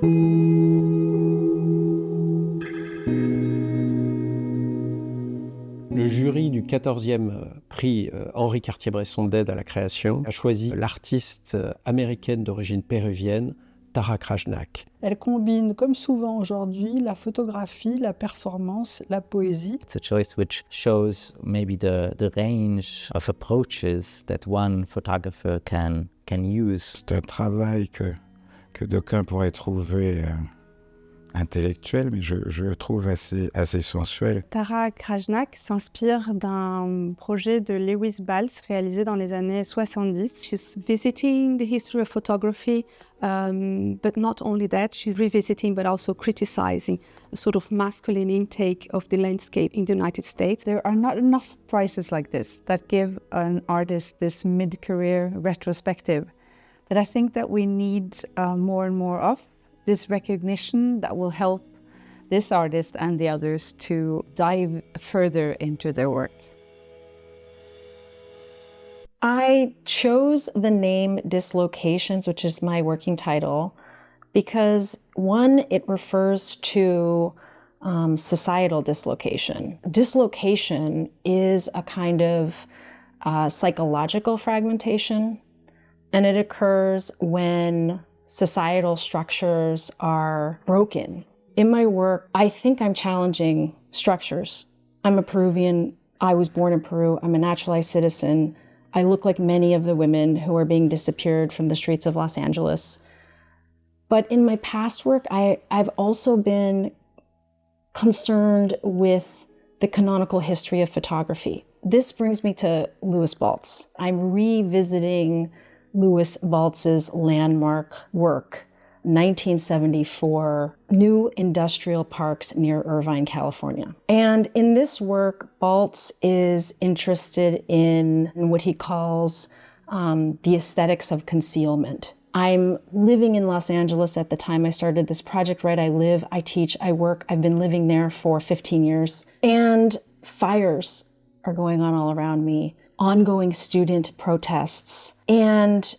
Le jury du 14e prix Henri Cartier-Bresson d'aide à la création a choisi l'artiste américaine d'origine péruvienne, Tarrah Krajnak. Elle combine, comme souvent aujourd'hui, la photographie, la performance, la poésie. It's a choice which shows maybe the range of approaches that one photographer can use. C'est un travail que d'aucuns pourraient trouver intellectuel, mais je le trouve assez sensuel. Tarrah Krajnak s'inspire d'un projet de Lewis Baltz réalisé dans les années 70. She's visiting the history of photography, but not only that, she's revisiting but also criticizing a sort of masculine intake of the landscape in the United States. There are not enough prizes like this that give an artist this mid-career retrospective that I think that we need more and more of. This recognition that will help this artist and the others to dive further into their work. I chose the name Dislocations, which is my working title, because one, it refers to societal dislocation. Dislocation is a kind of psychological fragmentation, and it occurs when societal structures are broken. In my work, I think I'm challenging structures. I'm a Peruvian. I was born in Peru. I'm a naturalized citizen. I look like many of the women who are being disappeared from the streets of Los Angeles. But in my past work, I've also been concerned with the canonical history of photography. This brings me to Lewis Baltz. I'm revisiting Lewis Baltz's landmark work, 1974, New Industrial Parks near Irvine, California. And in this work, Baltz is interested in what he calls the aesthetics of concealment. I'm living in Los Angeles at the time I started this project, right? I live, I teach, I work. I've been living there for 15 years. And fires are going on all around me. Ongoing student protests. And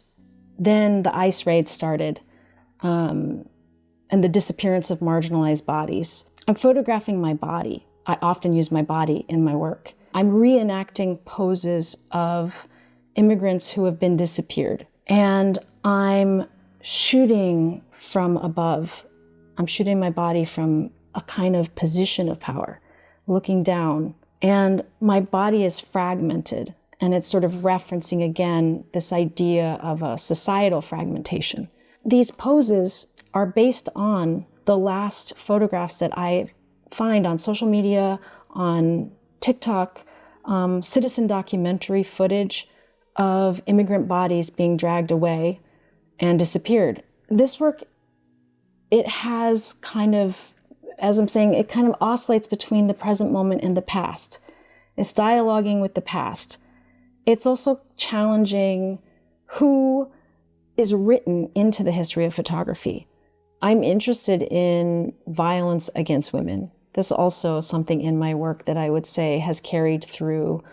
then the ICE raids started, and the disappearance of marginalized bodies. I'm photographing my body. I often use my body in my work. I'm reenacting poses of immigrants who have been disappeared. And I'm shooting from above. I'm shooting my body from a kind of position of power, looking down. And my body is fragmented. And it's sort of referencing again this idea of a societal fragmentation. These poses are based on the last photographs that I find on social media, on TikTok, citizen documentary footage of immigrant bodies being dragged away and disappeared. This work, it has kind of, as I'm saying, it kind of oscillates between the present moment and the past. It's dialoguing with the past. It's also challenging who is written into the history of photography. I'm interested in violence against women. This is also something in my work that I would say has carried through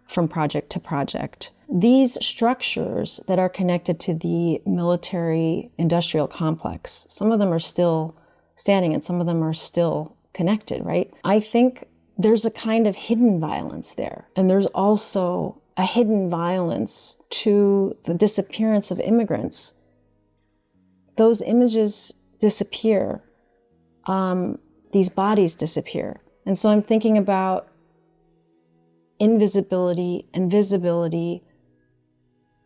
from project to project. These structures that are connected to the military-industrial complex, some of them are still standing and some of them are still connected, right? I think there's a kind of hidden violence there. And there's also a hidden violence to the disappearance of immigrants. Those images disappear. These bodies disappear. And so I'm thinking about invisibility and visibility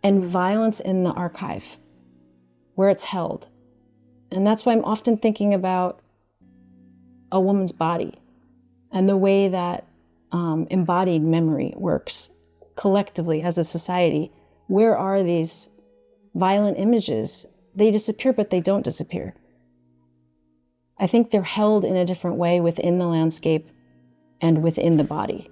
and violence in the archive, where it's held. And that's why I'm often thinking about a woman's body and the way that embodied memory works collectively as a society. Where are these violent images? They disappear, but they don't disappear. I think they're held in a different way within the landscape and within the body.